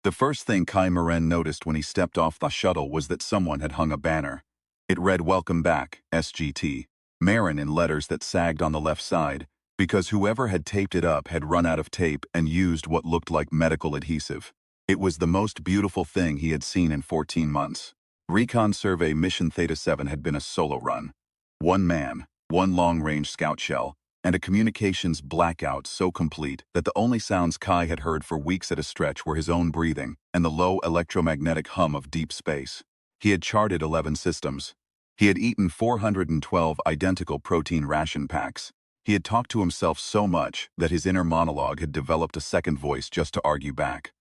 The first thing Kai Maren noticed when he stepped off the shuttle was that someone had hung a banner. It read "Welcome back, SGT." Marin in letters that sagged on the left side, because whoever had taped it up had run out of tape and used what looked like medical adhesive. It was the most beautiful thing he had seen in 14 months. Recon Survey Mission Theta 7 had been a solo run. One man, one long-range scout shell, and a communications blackout so complete that the only sounds Kai had heard for weeks at a stretch were his own breathing and the low electromagnetic hum of deep space. He had charted 11 systems. He had eaten 412 identical protein ration packs. He had talked to himself so much that his inner monologue had developed a second voice just to argue back.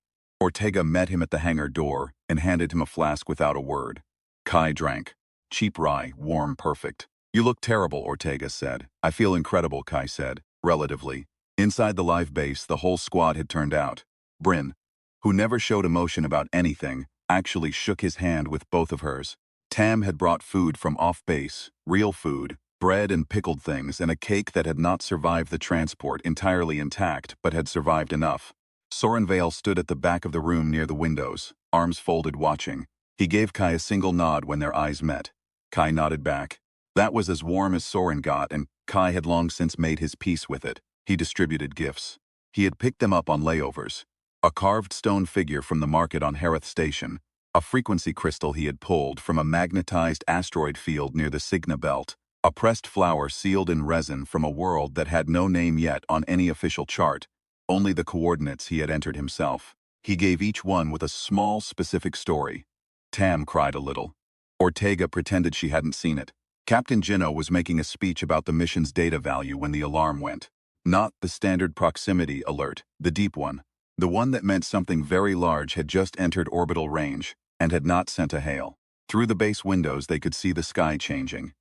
Ortega met him at the hangar door and handed him a flask without a word. Kai drank. Cheap rye, warm, perfect. "You look terrible," Ortega said. "I feel incredible," Kai said, relatively. Inside the live base, the whole squad had turned out. Bryn, who never showed emotion about anything, actually shook his hand with both of hers. Tam had brought food from off-base, real food, bread and pickled things, and a cake that had not survived the transport entirely intact but had survived enough. Soren Vale stood at the back of the room near the windows, arms folded watching. He gave Kai a single nod when their eyes met. Kai nodded back. That was as warm as Soren got, and Kai had long since made his peace with it. He distributed gifts. He had picked them up on layovers. A carved stone figure from the market on Harith Station, a frequency crystal he had pulled from a magnetized asteroid field near the Cygna Belt, a pressed flower sealed in resin from a world that had no name yet on any official chart, only the coordinates he had entered himself. He gave each one with a small, specific story. Tam cried a little. Ortega pretended she hadn't seen it. Captain Jinno was making a speech about the mission's data value when the alarm went. Not the standard proximity alert, the deep one. The one that meant something very large had just entered orbital range and had not sent a hail. Through the base windows they could see the sky changing.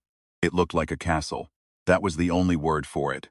It looked like a castle. That was the only word for it.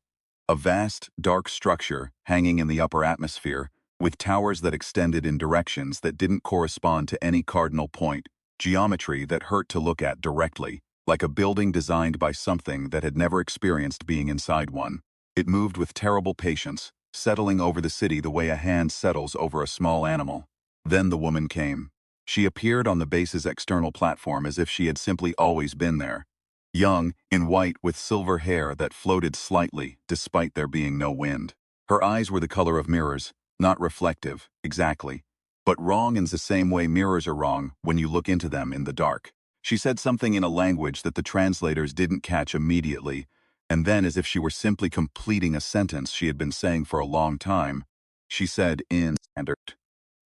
A vast, dark structure hanging in the upper atmosphere, with towers that extended in directions that didn't correspond to any cardinal point, geometry that hurt to look at directly, like a building designed by something that had never experienced being inside one. It moved with terrible patience, settling over the city the way a hand settles over a small animal. Then the woman came. She appeared on the base's external platform as if she had simply always been there. Young, in white with silver hair that floated slightly despite there being no wind. Her eyes were the color of mirrors, not reflective, exactly, but wrong in the same way mirrors are wrong when you look into them in the dark. She said something in a language that the translators didn't catch immediately, and then, as if she were simply completing a sentence she had been saying for a long time, she said in standard,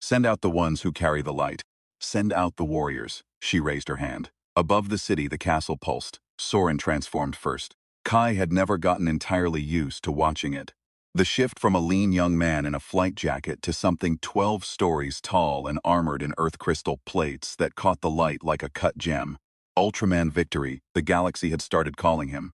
"Send out the ones who carry the light. Send out the warriors." She raised her hand. Above the city, the castle pulsed. Soren transformed first. Kai had never gotten entirely used to watching it. The shift from a lean young man in a flight jacket to something 12 stories tall and armored in earth crystal plates that caught the light like a cut gem. Ultraman Victory, the galaxy had started calling him.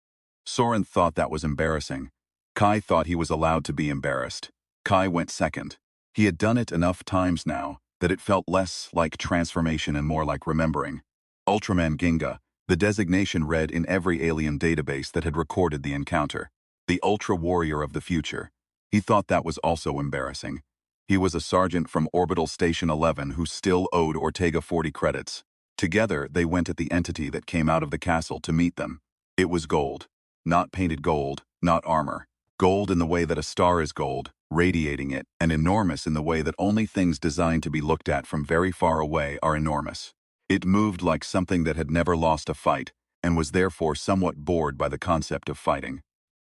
Soren thought that was embarrassing. Kai thought he was allowed to be embarrassed. Kai went second. He had done it enough times now that it felt less like transformation and more like remembering. Ultraman Ginga, the designation read in every alien database that had recorded the encounter. The Ultra Warrior of the future. He thought that was also embarrassing. He was a sergeant from Orbital Station 11 who still owed Ortega 40 credits. Together, they went at the entity that came out of the castle to meet them. It was gold. Not painted gold, not armor. Gold in the way that a star is gold, radiating it, and enormous in the way that only things designed to be looked at from very far away are enormous. It moved like something that had never lost a fight, and was therefore somewhat bored by the concept of fighting.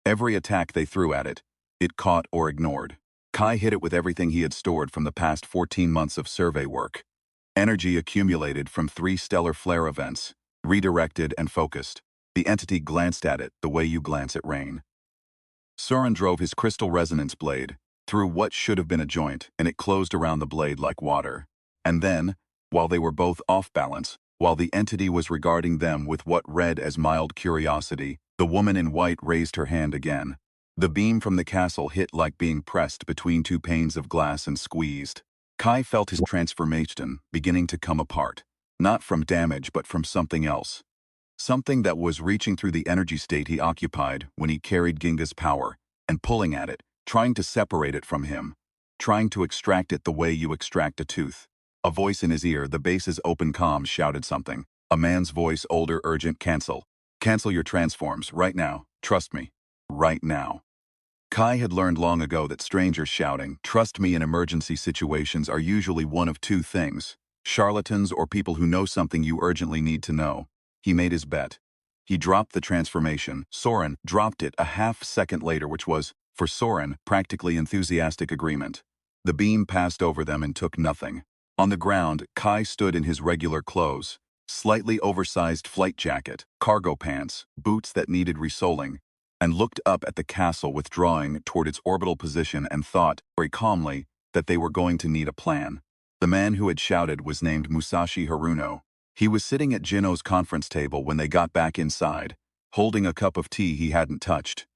Every attack they threw at it, it caught or ignored. Kai hit it with everything he had stored from the past 14 months of survey work. Energy accumulated from 3 stellar flare events, redirected and focused. The entity glanced at it the way you glance at rain. Soren drove his crystal resonance blade through what should have been a joint, and it closed around the blade like water. And then, while they were both off balance, while the entity was regarding them with what read as mild curiosity, the woman in white raised her hand again. The beam from the castle hit like being pressed between 2 panes of glass and squeezed. Kai felt his transformation beginning to come apart, not from damage but from something else. Something that was reaching through the energy state he occupied when he carried Ginga's power, and pulling at it, trying to separate it from him. trying to extract it the way you extract a tooth. A voice in his ear, the base's open comms, shouted something. A man's voice, older, urgent, cancel. Cancel your transforms, right now. Trust me. Right now. Kai had learned long ago that strangers shouting, "Trust me," in emergency situations are usually one of two things: charlatans or people who know something you urgently need to know. He made his bet. He dropped the transformation. Soren dropped it a half-second later, which was, for Soren, practically enthusiastic agreement. The beam passed over them and took nothing. On the ground, Kai stood in his regular clothes: slightly oversized flight jacket, cargo pants, boots that needed resoling, and looked up at the castle withdrawing toward its orbital position and thought, very calmly, that they were going to need a plan. The man who had shouted was named Musashi Haruno. He was sitting at Jino's conference table when they got back inside, holding a cup of tea he hadn't touched.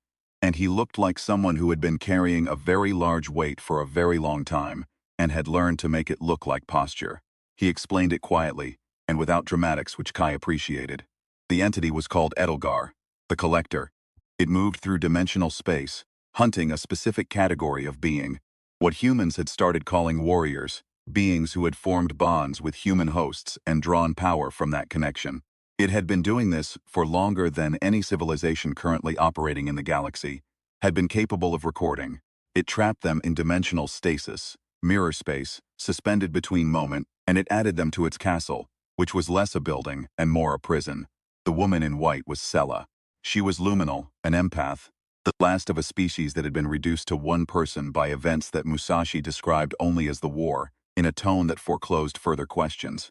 And he looked like someone who had been carrying a very large weight for a very long time, and had learned to make it look like posture. He explained it quietly, and without dramatics, which Kai appreciated. The entity was called Edelgar, the Collector. It moved through dimensional space, hunting a specific category of being, what humans had started calling warriors, beings who had formed bonds with human hosts and drawn power from that connection. It had been doing this for longer than any civilization currently operating in the galaxy had been capable of recording. It trapped them in dimensional stasis, mirror space, suspended between moment, and it added them to its castle, which was less a building and more a prison. The woman in white was Sella. She was luminal, an empath, the last of a species that had been reduced to one person by events that Musashi described only as the war, in a tone that foreclosed further questions.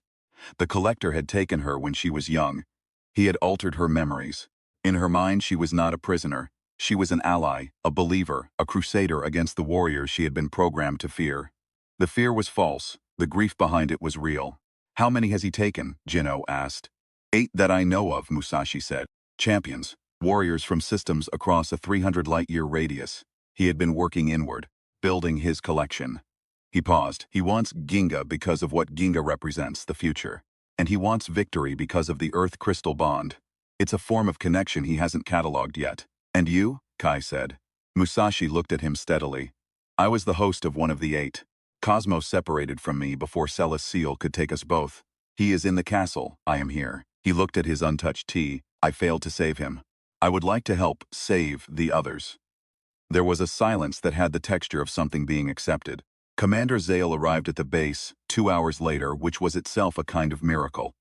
The Collector had taken her when she was young. He had altered her memories. In her mind, she was not a prisoner. She was an ally, a believer, a crusader against the warriors she had been programmed to fear. The fear was false. The grief behind it was real. "How many has he taken?" Jino asked. "8 that I know of," Musashi said. "Champions. Warriors from systems across a 300 light-year radius." He had been working inward, building his collection. He paused. "He wants Ginga because of what Ginga represents, the future. And he wants victory because of the Earth crystal bond. It's a form of connection he hasn't catalogued yet." "And you?" Kai said. Musashi looked at him steadily. "I was the host of one of the 8. Cosmos separated from me before Celis Seal could take us both. He is in the castle. I am here." He looked at his untouched tea. "I failed to save him. I would like to help save the others." There was a silence that had the texture of something being accepted. Commander Zale arrived at the base 2 hours later, which was itself a kind of miracle.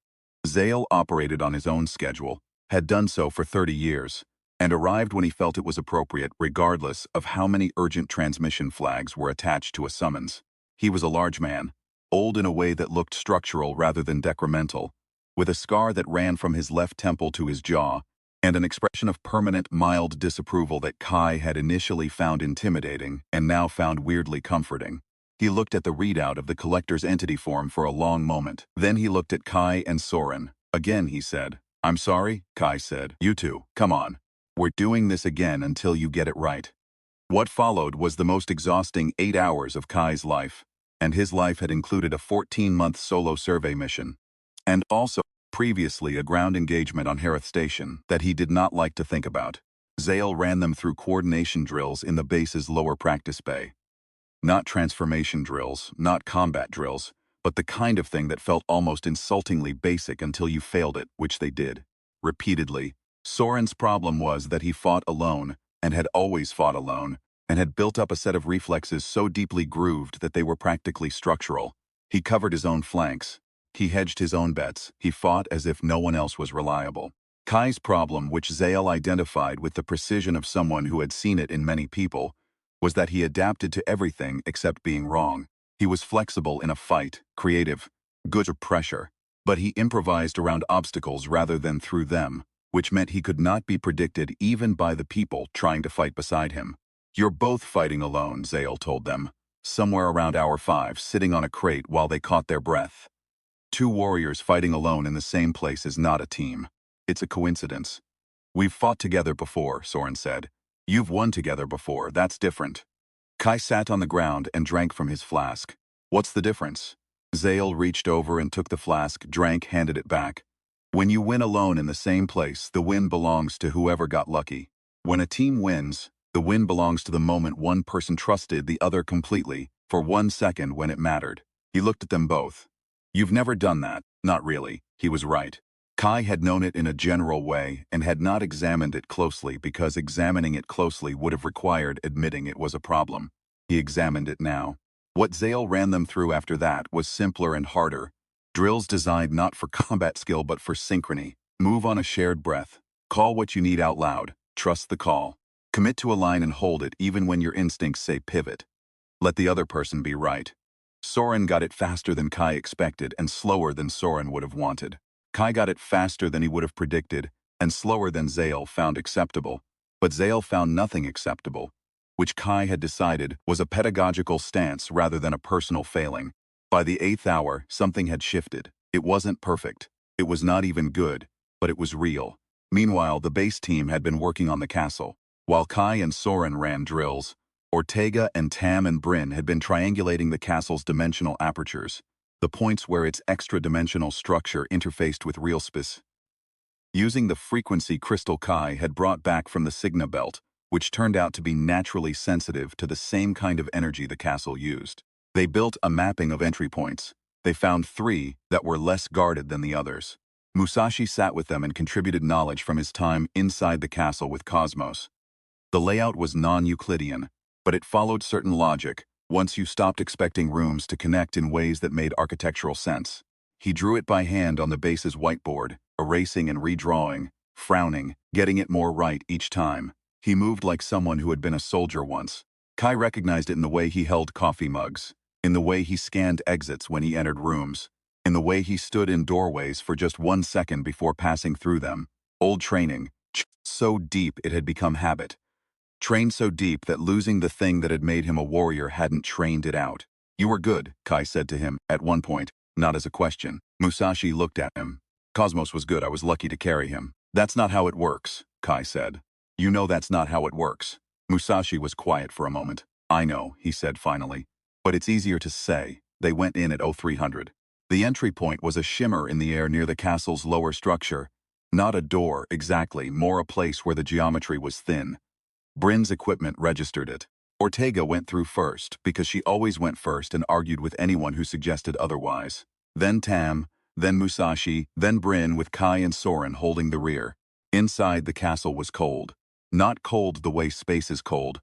Zale operated on his own schedule, had done so for 30 years, and arrived when he felt it was appropriate, regardless of how many urgent transmission flags were attached to a summons. He was a large man, old in a way that looked structural rather than decremental, with a scar that ran from his left temple to his jaw, and an expression of permanent, mild disapproval that Kai had initially found intimidating and now found weirdly comforting. He looked at the readout of the Collector's entity form for a long moment. Then he looked at Kai and Soren. "Again," he said. "I'm sorry," Kai said. "You two, come on. We're doing this again until you get it right." What followed was the most exhausting 8 hours of Kai's life, and his life had included a 14-month solo survey mission, and also previously a ground engagement on Harith Station that he did not like to think about. Zale ran them through coordination drills in the base's lower practice bay. Not transformation drills, not combat drills, but the kind of thing that felt almost insultingly basic until you failed it, which they did. Repeatedly. Soren's problem was that he fought alone, and had always fought alone, and had built up a set of reflexes so deeply grooved that they were practically structural. He covered his own flanks. He hedged his own bets. He fought as if no one else was reliable. Kai's problem, which Zale identified with the precision of someone who had seen it in many people, was that he adapted to everything except being wrong. He was flexible in a fight, creative, good under pressure, but he improvised around obstacles rather than through them, which meant he could not be predicted even by the people trying to fight beside him. "You're both fighting alone," Zale told them, somewhere around hour 5, sitting on a crate while they caught their breath. "2 warriors fighting alone in the same place is not a team. It's a coincidence." "We've fought together before," Soren said. "You've won together before, that's different." Kai sat on the ground and drank from his flask. "What's the difference?" Zale reached over and took the flask, drank, handed it back. "When you win alone in the same place, the win belongs to whoever got lucky. When a team wins, the win belongs to the moment one person trusted the other completely, For 1 second when it mattered. He looked at them both. You've never done that. Not really. He was right. Kai had known it in a general way and had not examined it closely because examining it closely would have required admitting it was a problem. He examined it now. What Zale ran them through after that was simpler and harder. Drills designed not for combat skill but for synchrony. Move on a shared breath. Call what you need out loud. Trust the call. Commit to a line and hold it even when your instincts say pivot. Let the other person be right. Soren got it faster than Kai expected and slower than Soren would have wanted. Kai got it faster than he would have predicted and slower than Zale found acceptable. But Zale found nothing acceptable, which Kai had decided was a pedagogical stance rather than a personal failing. By the 8th hour, something had shifted. It wasn't perfect. It was not even good, but it was real. Meanwhile, the base team had been working on the castle. While Kai and Soren ran drills, Ortega and Tam and Bryn had been triangulating the castle's dimensional apertures, the points where its extra-dimensional structure interfaced with real space. Using the frequency crystal Kai had brought back from the Signa belt, which turned out to be naturally sensitive to the same kind of energy the castle used. They built a mapping of entry points. They found 3 that were less guarded than the others. Musashi sat with them and contributed knowledge from his time inside the castle with Cosmos. The layout was non-Euclidean, but it followed certain logic once you stopped expecting rooms to connect in ways that made architectural sense. He drew it by hand on the base's whiteboard, erasing and redrawing, frowning, getting it more right each time. He moved like someone who had been a soldier once. Kai recognized it in the way he held coffee mugs, in the way he scanned exits when he entered rooms, in the way he stood in doorways for just 1 second before passing through them. Old training, so deep it had become habit. Trained so deep that losing the thing that had made him a warrior hadn't trained it out. You were good, Kai said to him, at one point, not as a question. Musashi looked at him. Cosmos was good, I was lucky to carry him. That's not how it works, Kai said. You know that's not how it works. Musashi was quiet for a moment. I know, he said finally. But it's easier to say. They went in at 0300. The entry point was a shimmer in the air near the castle's lower structure. Not a door, exactly, more a place where the geometry was thin. Bryn's equipment registered it. Ortega went through first, because she always went first and argued with anyone who suggested otherwise. Then Tam, then Musashi, then Bryn with Kai and Soren holding the rear. Inside the castle was cold. Not cold the way space is cold.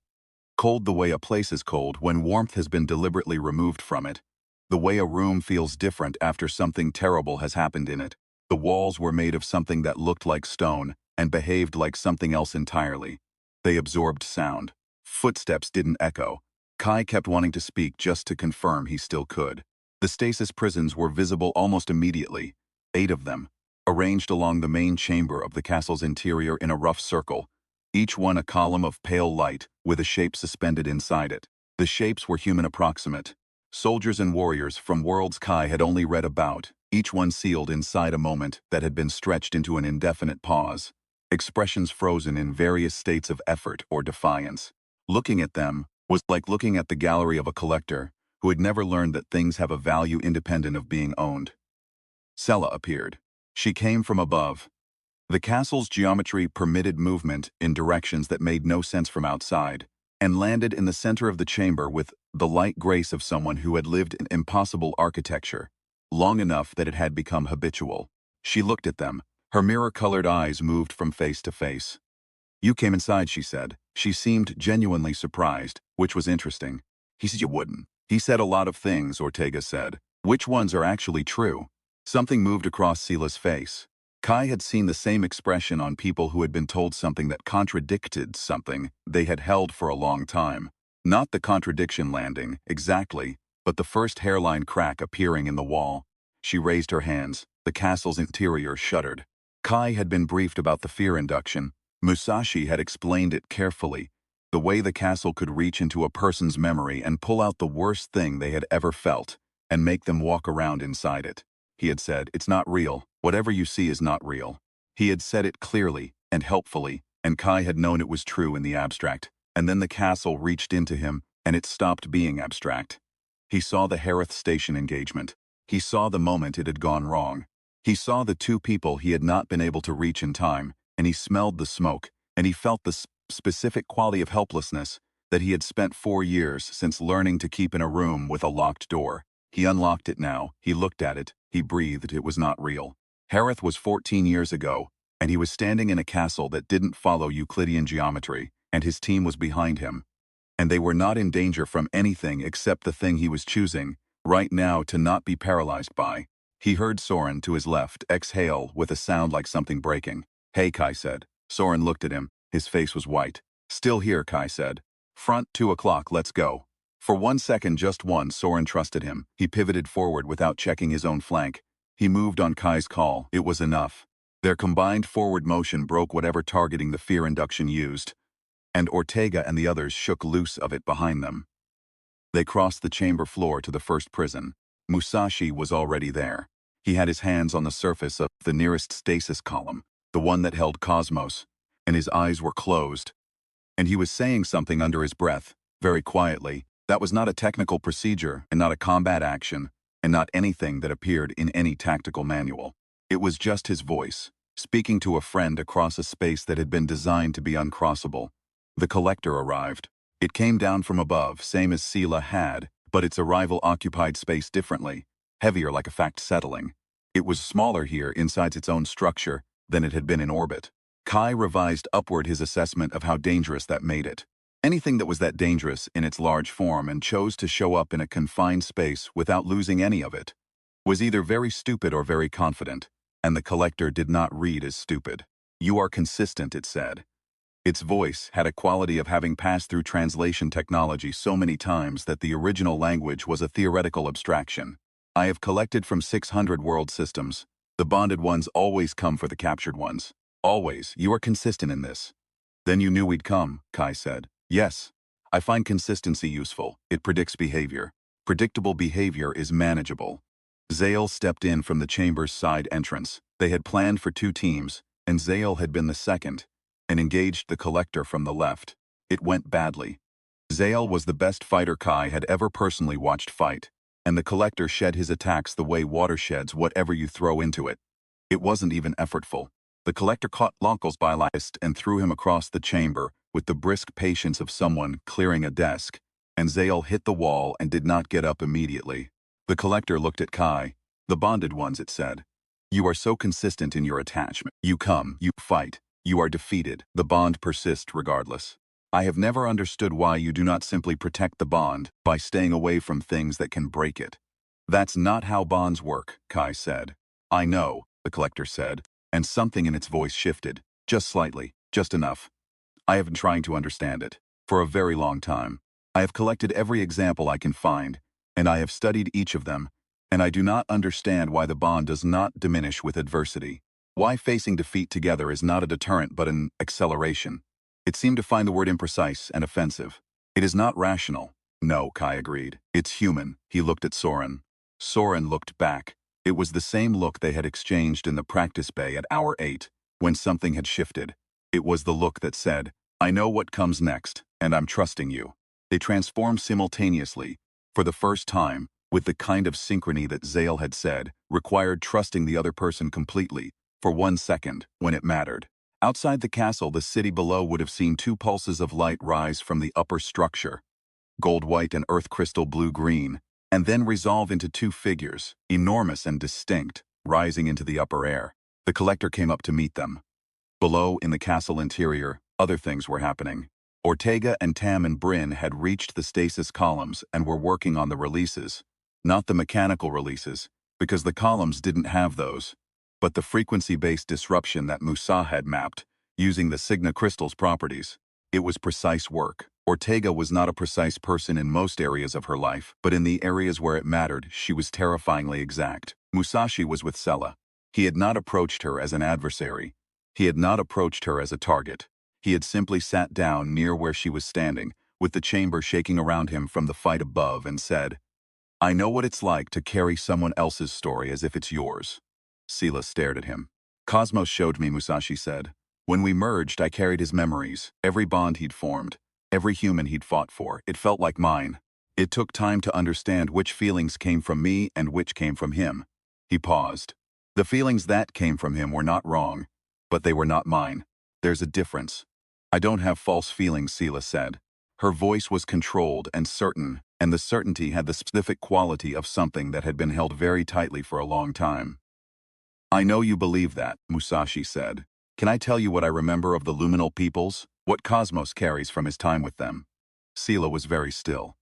Cold the way a place is cold when warmth has been deliberately removed from it. The way a room feels different after something terrible has happened in it. The walls were made of something that looked like stone and behaved like something else entirely. They absorbed sound. Footsteps didn't echo. Kai kept wanting to speak just to confirm he still could. The stasis prisons were visible almost immediately, 8 of them, arranged along the main chamber of the castle's interior in a rough circle, each one a column of pale light with a shape suspended inside it. The shapes were human approximate. Soldiers and warriors from worlds Kai had only read about, each one sealed inside a moment that had been stretched into an indefinite pause. Expressions frozen in various states of effort or defiance. Looking at them was like looking at the gallery of a collector who had never learned that things have a value independent of being owned. Sela appeared. She came from above. The castle's geometry permitted movement in directions that made no sense from outside, and landed in the center of the chamber with the light grace of someone who had lived in impossible architecture, long enough that it had become habitual. She looked at them. Her mirror-colored eyes moved from face to face. You came inside, she said. She seemed genuinely surprised, which was interesting. He said you wouldn't. He said a lot of things, Ortega said. Which ones are actually true? Something moved across Sela's face. Kai had seen the same expression on people who had been told something that contradicted something they had held for a long time. Not the contradiction landing, exactly, but the first hairline crack appearing in the wall. She raised her hands. The castle's interior shuddered. Kai had been briefed about the fear induction. Musashi had explained it carefully, the way the castle could reach into a person's memory and pull out the worst thing they had ever felt, and make them walk around inside it. He had said, it's not real. Whatever you see is not real. He had said it clearly and helpfully, and Kai had known it was true in the abstract. And then the castle reached into him, and it stopped being abstract. He saw the Harith Station engagement. He saw the moment it had gone wrong. He saw the 2 people he had not been able to reach in time, and he smelled the smoke, and he felt the specific quality of helplessness that he had spent 4 years since learning to keep in a room with a locked door. He unlocked it now, he looked at it, he breathed, it was not real. Harith was 14 years ago, and he was standing in a castle that didn't follow Euclidean geometry, and his team was behind him. And they were not in danger from anything except the thing he was choosing, right now, to not be paralyzed by. He heard Soren to his left exhale with a sound like something breaking. "Hey," Kai said. Soren looked at him. His face was white. "Still here," Kai said. "Front 2 o'clock, let's go." For 1 second, just one, Soren trusted him. He pivoted forward without checking his own flank. He moved on Kai's call. It was enough. Their combined forward motion broke whatever targeting the fear induction used, and Ortega and the others shook loose of it behind them. They crossed the chamber floor to the first prison. Musashi was already there. He had his hands on the surface of the nearest stasis column, the one that held Cosmos, and his eyes were closed. And he was saying something under his breath, very quietly. That was not a technical procedure, and not a combat action, and not anything that appeared in any tactical manual. It was just his voice, speaking to a friend across a space that had been designed to be uncrossable. The collector arrived. It came down from above, same as Sela had, but its arrival occupied space differently, heavier like a fact settling. It was smaller here inside its own structure than it had been in orbit. Kai revised upward his assessment of how dangerous that made it. Anything that was that dangerous in its large form and chose to show up in a confined space without losing any of it was either very stupid or very confident, and the collector did not read as stupid. "You are consistent," it said. Its voice had a quality of having passed through translation technology so many times that the original language was a theoretical abstraction. "I have collected from 600 world systems. The bonded ones always come for the captured ones. Always. You are consistent in this." "Then you knew we'd come," Kai said. "Yes. I find consistency useful. It predicts behavior. Predictable behavior is manageable." Zale stepped in from the chamber's side entrance. They had planned for 2 teams, and Zale had been the second, and engaged the collector from the left. It went badly. Zale was the best fighter Kai had ever personally watched fight, and the collector shed his attacks the way water sheds whatever you throw into it. It wasn't even effortful. The collector caught Lonkel's biologist and threw him across the chamber with the brisk patience of someone clearing a desk, and Zale hit the wall and did not get up immediately. The collector looked at Kai. "The bonded ones," it said. "You are so consistent in your attachment. You come, you fight, you are defeated. The bond persists regardless. I have never understood why you do not simply protect the bond by staying away from things that can break it." "That's not how bonds work," Kai said. "I know," the collector said, and something in its voice shifted, just slightly, just enough. "I have been trying to understand it for a very long time. I have collected every example I can find, and I have studied each of them, and I do not understand why the bond does not diminish with adversity. Why facing defeat together is not a deterrent but an acceleration." It seemed to find the word imprecise and offensive. "It is not rational." "No," Kai agreed. "It's human." He looked at Soren. Soren looked back. It was the same look they had exchanged in the practice bay at hour 8, when something had shifted. It was the look that said, "I know what comes next, and I'm trusting you." They transformed simultaneously, for the first time, with the kind of synchrony that Zale had said required trusting the other person completely, for 1 second, when it mattered. Outside the castle, the city below would have seen 2 pulses of light rise from the upper structure, gold-white and earth crystal blue-green, and then resolve into 2 figures, enormous and distinct, rising into the upper air. The collector came up to meet them. Below, in the castle interior, other things were happening. Ortega and Tam and Bryn had reached the stasis columns and were working on the releases. Not the mechanical releases, because the columns didn't have those, but the frequency-based disruption that Musa had mapped, using the Signa crystal's properties. It was precise work. Ortega was not a precise person in most areas of her life, but in the areas where it mattered, she was terrifyingly exact. Musashi was with Sela. He had not approached her as an adversary. He had not approached her as a target. He had simply sat down near where she was standing, with the chamber shaking around him from the fight above, and said, "I know what it's like to carry someone else's story as if it's yours." Sela stared at him. "Cosmos showed me," Musashi said. "When we merged, I carried his memories, every bond he'd formed, every human he'd fought for. It felt like mine. It took time to understand which feelings came from me and which came from him." He paused. "The feelings that came from him were not wrong, but they were not mine. There's a difference." "I don't have false feelings," Sela said. Her voice was controlled and certain, and the certainty had the specific quality of something that had been held very tightly for a long time. "I know you believe that," Musashi said. "Can I tell you what I remember of the luminal peoples? What Cosmos carries from his time with them?" Sela was very still.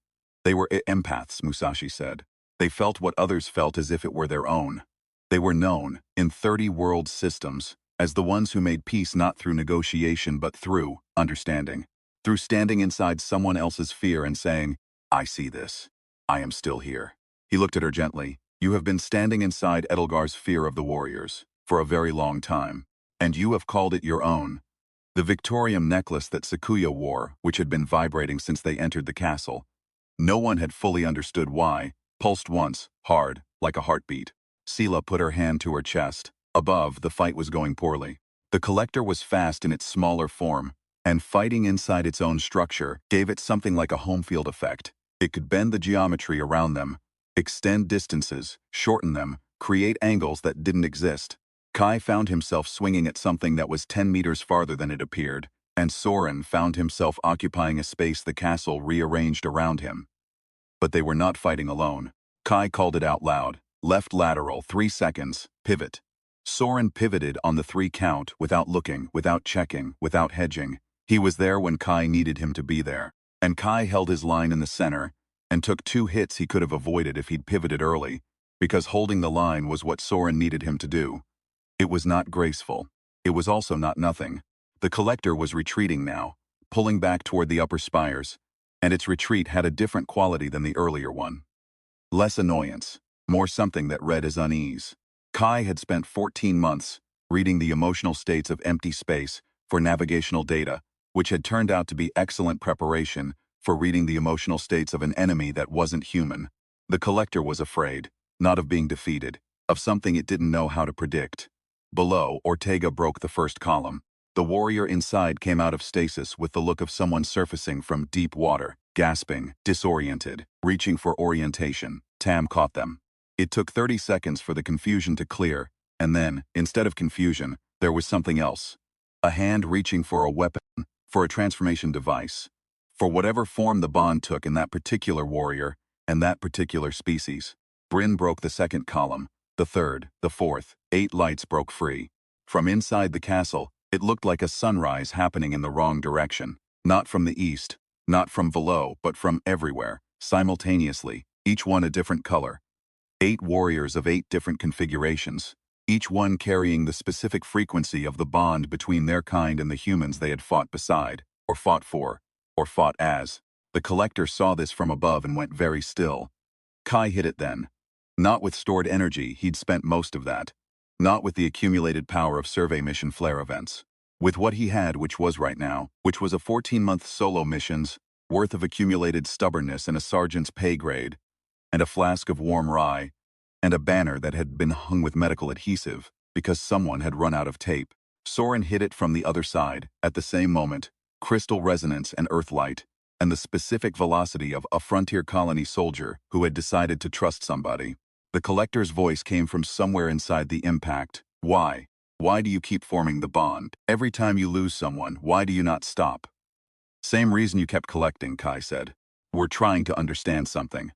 "They were empaths," Musashi said. "They felt what others felt as if it were their own. They were known, in 30 world systems, as the ones who made peace not through negotiation but through understanding. Through standing inside someone else's fear and saying, 'I see this. I am still here.'" He looked at her gently. "You have been standing inside Edelgar's fear of the warriors for a very long time, and you have called it your own. The Victorium necklace that Sakuya wore, which had been vibrating since they entered the castle. No one had fully understood why, pulsed once, hard, like a heartbeat." Sela put her hand to her chest. Above, the fight was going poorly. The collector was fast in its smaller form, and fighting inside its own structure gave it something like a home field effect. It could bend the geometry around them, extend distances, shorten them, create angles that didn't exist. Kai found himself swinging at something that was 10 meters farther than it appeared, and Soren found himself occupying a space the castle rearranged around him. But they were not fighting alone. Kai called it out loud. Left lateral, 3 seconds, pivot. Soren pivoted on the 3 count without looking, without checking, without hedging. He was there when Kai needed him to be there. And Kai held his line in the center, and took 2 hits he could have avoided if he'd pivoted early, because holding the line was what Soren needed him to do. It was not graceful. It was also not nothing. The collector was retreating now, pulling back toward the upper spires, and its retreat had a different quality than the earlier one. Less annoyance, more something that read as unease. Kai had spent 14 months reading the emotional states of empty space for navigational data, which had turned out to be excellent preparation for reading the emotional states of an enemy that wasn't human. The collector was afraid, not of being defeated, of something it didn't know how to predict. Below, Ortega broke the first column. The warrior inside came out of stasis with the look of someone surfacing from deep water, gasping, disoriented, reaching for orientation. Tam caught them. It took 30 seconds for the confusion to clear, and then, instead of confusion, there was something else. A hand reaching for a weapon, for a transformation device, for whatever form the bond took in that particular warrior and that particular species. Bryn broke the second column, the third, the fourth. 8 lights broke free. From inside the castle, it looked like a sunrise happening in the wrong direction. Not from the east, not from below, but from everywhere, simultaneously, each one a different color. 8 warriors of 8 different configurations, each one carrying the specific frequency of the bond between their kind and the humans they had fought beside, or fought for, or fought as. The collector saw this from above and went very still. Kai hit it then. Not with stored energy, he'd spent most of that. Not with the accumulated power of survey mission flare events. With what he had, which was right now, which was a 14-month solo mission's worth of accumulated stubbornness and a sergeant's pay grade, and a flask of warm rye, and a banner that had been hung with medical adhesive because someone had run out of tape. Soren hit it from the other side, at the same moment, crystal resonance and earthlight, and the specific velocity of a frontier colony soldier who had decided to trust somebody. The collector's voice came from somewhere inside the impact. Why? Why do you keep forming the bond? Every time you lose someone, why do you not stop? Same reason you kept collecting, Kai said. We're trying to understand something.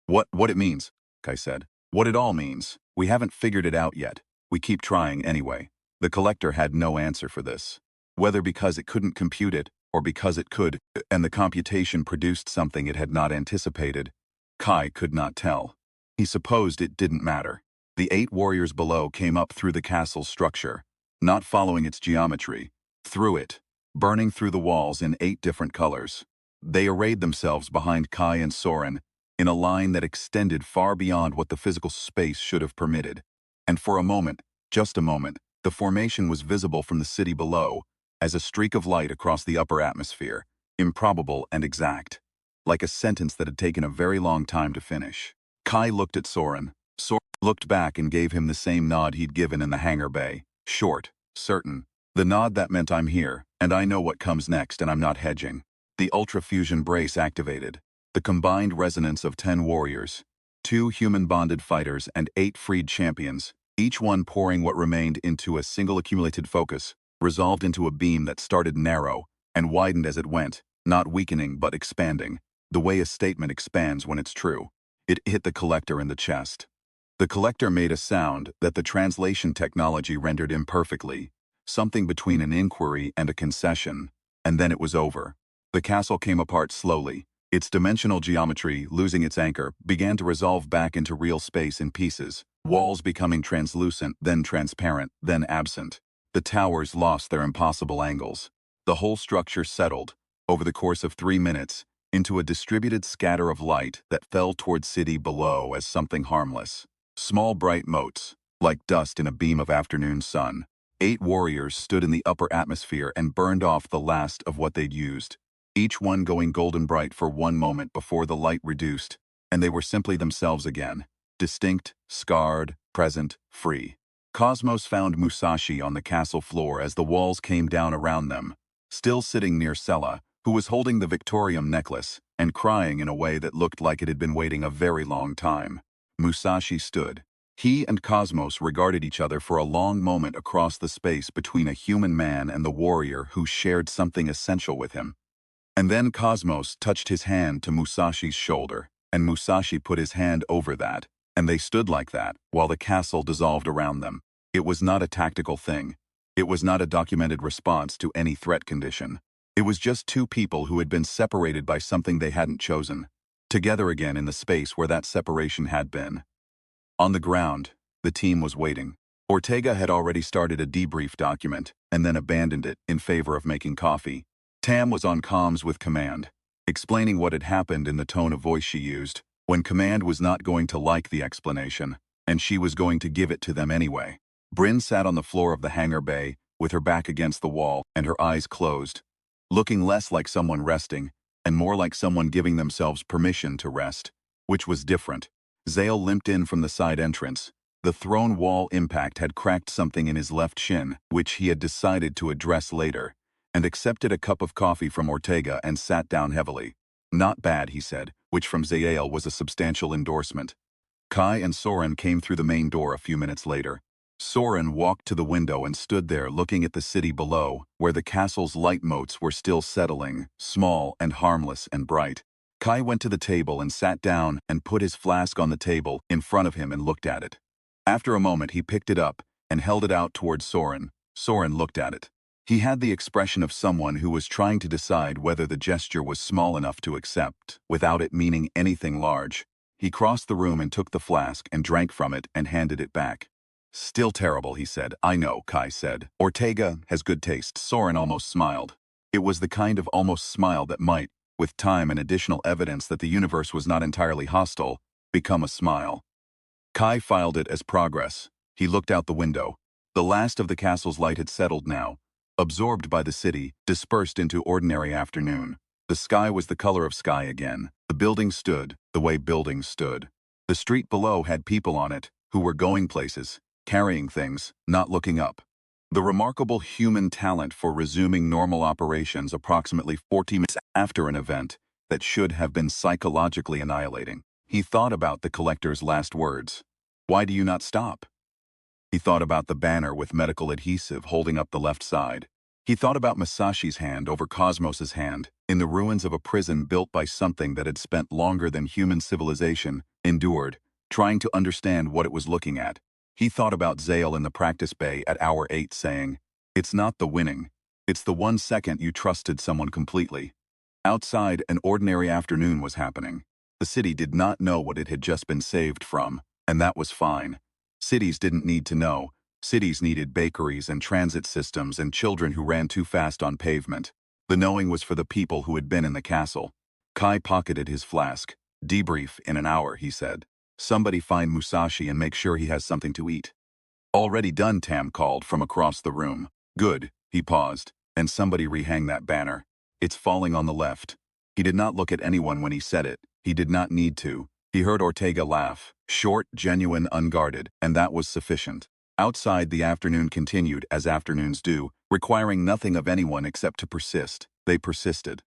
What it means, Kai said. What it all means. We haven't figured it out yet. We keep trying anyway. The collector had no answer for this. Whether because it couldn't compute it, or because it could, and the computation produced something it had not anticipated, Kai could not tell. He supposed it didn't matter. The 8 warriors below came up through the castle's structure, not following its geometry, through it, burning through the walls in 8 different colors. They arrayed themselves behind Kai and Soren, in a line that extended far beyond what the physical space should have permitted. And for a moment, just a moment, the formation was visible from the city below, as a streak of light across the upper atmosphere, improbable and exact, like a sentence that had taken a very long time to finish. Kai looked at Soren. Soren looked back and gave him the same nod he'd given in the hangar bay. Short, certain. The nod that meant I'm here, and I know what comes next and I'm not hedging. The ultra-fusion brace activated. The combined resonance of 10 warriors, 2 human-bonded fighters and 8 freed champions, each one pouring what remained into a single accumulated focus, resolved into a beam that started narrow and widened as it went, not weakening but expanding, the way a statement expands when it's true. It hit the collector in the chest. The collector made a sound that the translation technology rendered imperfectly, something between an inquiry and a concession, and then it was over. The castle came apart slowly. Its dimensional geometry, losing its anchor, began to resolve back into real space in pieces, walls becoming translucent, then transparent, then absent. The towers lost their impossible angles. The whole structure settled, over the course of 3 minutes, into a distributed scatter of light that fell toward city below as something harmless. Small bright motes, like dust in a beam of afternoon sun. 8 warriors stood in the upper atmosphere and burned off the last of what they'd used, each one going golden bright for one moment before the light reduced, and they were simply themselves again, distinct, scarred, present, free. Cosmos found Musashi on the castle floor as the walls came down around them, still sitting near Sella, who was holding the Victorium necklace and crying in a way that looked like it had been waiting a very long time. Musashi stood. He and Cosmos regarded each other for a long moment across the space between a human man and the warrior who shared something essential with him. And then Cosmos touched his hand to Musashi's shoulder, and Musashi put his hand over that, and they stood like that while the castle dissolved around them. It was not a tactical thing. It was not a documented response to any threat condition. It was just 2 people who had been separated by something they hadn't chosen, together again in the space where that separation had been. On the ground, the team was waiting. Ortega had already started a debrief document and then abandoned it in favor of making coffee. Tam was on comms with Command, explaining what had happened in the tone of voice she used, when Command was not going to like the explanation, and she was going to give it to them anyway. Bryn sat on the floor of the hangar bay, with her back against the wall and her eyes closed, looking less like someone resting, and more like someone giving themselves permission to rest, which was different. Zale limped in from the side entrance. The throne wall impact had cracked something in his left shin, which he had decided to address later, and accepted a cup of coffee from Ortega and sat down heavily. Not bad, he said, which from Zale was a substantial endorsement. Kai and Soren came through the main door a few minutes later. Soren walked to the window and stood there looking at the city below, where the castle's light motes were still settling, small and harmless and bright. Kai went to the table and sat down and put his flask on the table in front of him and looked at it. After a moment he picked it up and held it out towards Soren. Soren looked at it. He had the expression of someone who was trying to decide whether the gesture was small enough to accept, without it meaning anything large. He crossed the room and took the flask and drank from it and handed it back. Still terrible, he said. I know, Kai said. Ortega has good taste. Soren almost smiled. It was the kind of almost smile that might, with time and additional evidence that the universe was not entirely hostile, become a smile. Kai filed it as progress. He looked out the window. The last of the castle's light had settled now, absorbed by the city, dispersed into ordinary afternoon. The sky was the color of sky again. The building stood the way buildings stood. The street below had people on it, who were going places, carrying things, not looking up. The remarkable human talent for resuming normal operations approximately 40 minutes after an event that should have been psychologically annihilating. He thought about the collector's last words. Why do you not stop? He thought about the banner with medical adhesive holding up the left side. He thought about Musashi's hand over Cosmos's hand, in the ruins of a prison built by something that had spent longer than human civilization endured, trying to understand what it was looking at. He thought about Zale in the practice bay at hour 8 saying, "It's not the winning. It's the 1 second you trusted someone completely." Outside, an ordinary afternoon was happening. The city did not know what it had just been saved from, and that was fine. Cities didn't need to know. Cities needed bakeries and transit systems and children who ran too fast on pavement. The knowing was for the people who had been in the castle. Kai pocketed his flask. "Debrief in an hour," he said. "Somebody find Musashi and make sure he has something to eat." "Already done," Tam called from across the room. "Good." He paused. "And somebody rehang that banner. It's falling on the left." He did not look at anyone when he said it. He did not need to. He heard Ortega laugh, short, genuine, unguarded, and that was sufficient. Outside, the afternoon continued, as afternoons do, requiring nothing of anyone except to persist. They persisted.